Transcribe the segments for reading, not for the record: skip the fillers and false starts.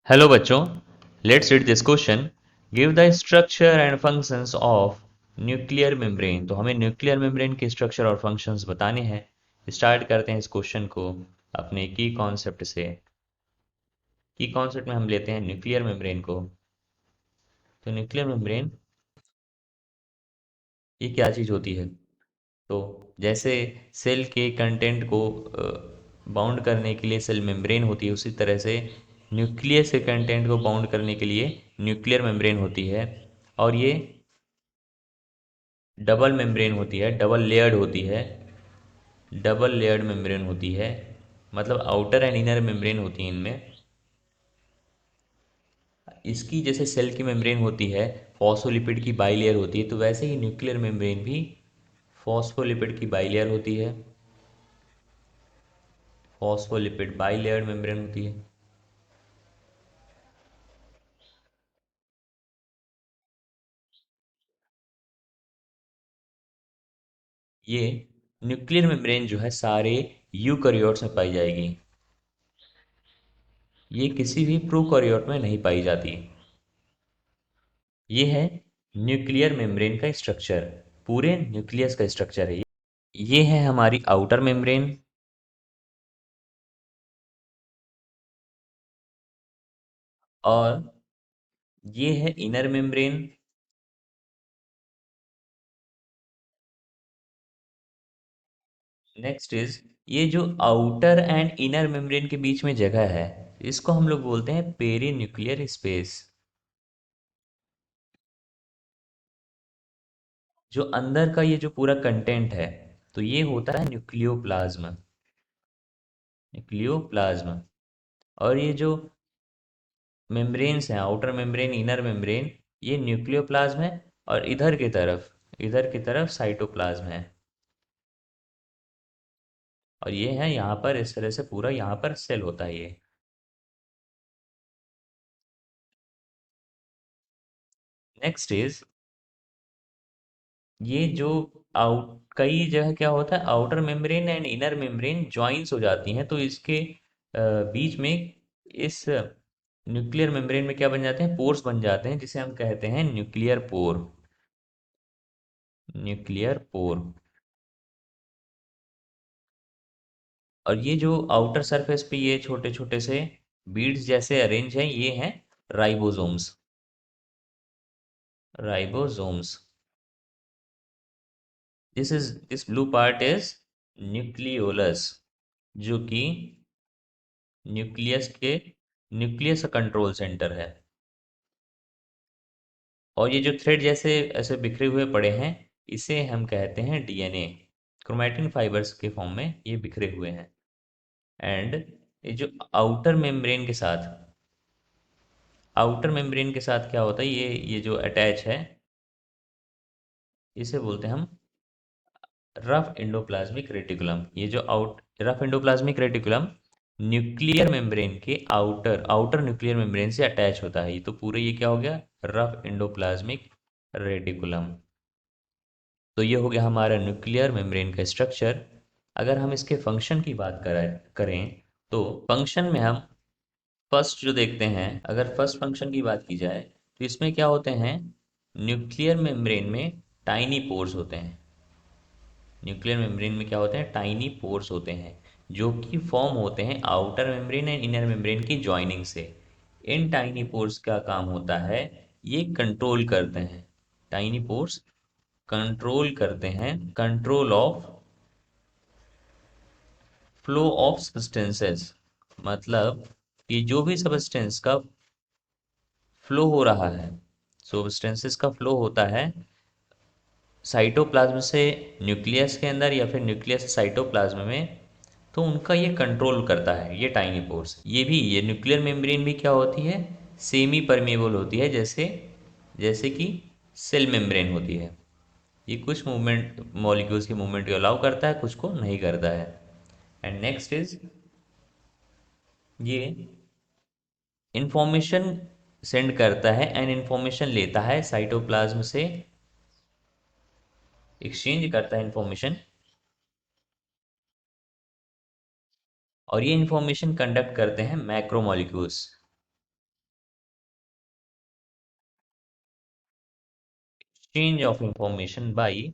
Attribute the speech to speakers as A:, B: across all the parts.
A: Hello बच्चों, let's read this question. Give the structure and functions of nuclear membrane. तो हमें nuclear membrane के structure और functions बताने हैं। स्टार्ट करते हैं इस क्वेश्चन को अपने की कॉन्सेप्ट से। की कॉन्सेप्ट में हम लेते हैं न्यूक्लियर मेम्ब्रेन को। तो न्यूक्लियर मेम्ब्रेन ये क्या चीज़ होती है? तो जैसे सेल के कंटेंट को बाउंड करने के लिए सेल मेम्ब्रेन होती है, उसी तरह से न्यूक्लियस के कंटेंट को बाउंड करने के लिए न्यूक्लियर मेम्ब्रेन होती है। और ये डबल मेम्ब्रेन होती है, डबल लेयर्ड होती है। डबल लेयर्ड मेम्ब्रेन होती है, मतलब आउटर एंड इनर मेम्ब्रेन होती है इनमें। इसकी जैसे सेल की मेम्ब्रेन होती है, फॉस्फोलिपिड की बाइलेयर होती है, तो वैसे ही न्यूक्लियर मेम्ब्रेन भी फॉस्फोलिपिड की बाइलेयर होती है। फॉस्फोलिपिड बाइलेयर्ड मेम्ब्रेन होती है। ये न्यूक्लियर मेम्ब्रेन जो है सारे यूकैरियोट्स में पाई जाएगी। ये किसी भी प्रोकैरियोट में नहीं पाई जाती। ये है न्यूक्लियर मेम्ब्रेन का स्ट्रक्चर, पूरे न्यूक्लियस का स्ट्रक्चर है ये है हमारी आउटर मेम्ब्रेन। और ये है इनर मेम्ब्रेन। नेक्स्ट इज, ये जो आउटर एंड इनर मेम्ब्रेन के बीच में जगह है, इसको हम लोग बोलते हैं पेरी न्यूक्लियर स्पेस। जो अंदर का ये जो पूरा कंटेंट है, तो ये होता है न्यूक्लियोप्लाज्म। न्यूक्लियोप्लाज्म। और ये जो मेम्ब्रेन्स हैं, आउटर मेम्ब्रेन, इनर मेम्ब्रेन, ये न्यूक्लियोप्लाज्म है। और इधर की तरफ साइटोप्लाज्म है। और ये है यहाँ पर इस तरह से पूरा यहाँ पर सेल होता है ये। नेक्स्ट इज, ये जो आउट कई जगह क्या होता है, outer membrane and inner membrane joins हो जाती हैं, तो इसके बीच में इस न्यूक्लियर मेम्ब्रेन में क्या बन जाते हैं, पोर्स बन जाते हैं, जिसे हम कहते हैं न्यूक्लियर पोर। Nuclear pore. और ये जो आउटर सरफेस पे ये छोटे छोटे से बीड्स जैसे अरेंज हैं, ये हैं ribosomes. Ribosomes. This blue part is nucleolus, जो कि न्यूक्लियस के न्यूक्लियस कंट्रोल सेंटर है। और ये जो थ्रेड जैसे ऐसे बिखरे हुए पड़े हैं, इसे हम कहते हैं डीएनए। क्रोमैटिन फाइबर्स के फॉर्म में ये बिखरे हुए हैं। एंड ये जो आउटर मेम्ब्रेन के साथ क्या होता है, ये जो अटैच है, इसे बोलते हैं हम रफ एंडोप्लाज्मिक रेटिकुलम। ये जो out rough endoplasmic reticulum nuclear membrane के आउटर आउटर न्यूक्लियर मेम्ब्रेन से अटैच होता है। ये तो पूरे ये क्या हो गया, रफ एंडोप्लाज्मिक रेटिकुलम। तो ये हो गया हमारा न्यूक्लियर मेम्ब्रेन का स्ट्रक्चर। अगर हम इसके फंक्शन की बात करें, तो फंक्शन में हम फर्स्ट जो देखते हैं, अगर फर्स्ट फंक्शन की बात की जाए, तो इसमें क्या होते हैं, न्यूक्लियर मेम्ब्रेन में टाइनी पोर्स होते हैं। न्यूक्लियर मेम्ब्रेन में क्या होते हैं, टाइनी पोर्स होते हैं, जो कि फॉर्म होते हैं outer membrane and inner membrane की जॉइनिंग से। इन टाइनी पोर्स का काम होता है, ये कंट्रोल करते हैं। टाइनी पोर्स कंट्रोल करते हैं, control of flow of substances. मतलब कि जो भी सब्सटेंस का फ्लो हो रहा है, सब्सटेंसेस का फ्लो होता है साइटोप्लाज्म से न्यूक्लियस के अंदर या फिर न्यूक्लियस से साइटोप्लाज्म में, तो उनका ये कंट्रोल करता है ये टाइनी पोर्स। ये न्यूक्लियर मेम्ब्रेन भी क्या होती है, सेमी परमेबल होती है, जैसे जैसे कि सेल मेम्ब्रेन होती है। ये कुछ मूवमेंट मॉलिक्यूल्स की मूवमेंट को अलाउ करता है, कुछ को नहीं करता है। एंड नेक्स्ट इज, ये इंफॉर्मेशन सेंड करता है एंड इंफॉर्मेशन लेता है साइटोप्लाज्म से, एक्सचेंज करता है इंफॉर्मेशन। और ये इंफॉर्मेशन कंडक्ट करते हैं macromolecules. exchange of information by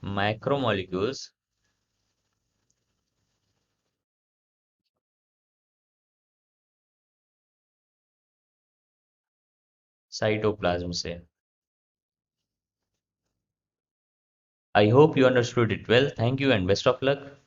A: macromolecules cytoplasm से। I hope you understood it well. Thank you and best of luck.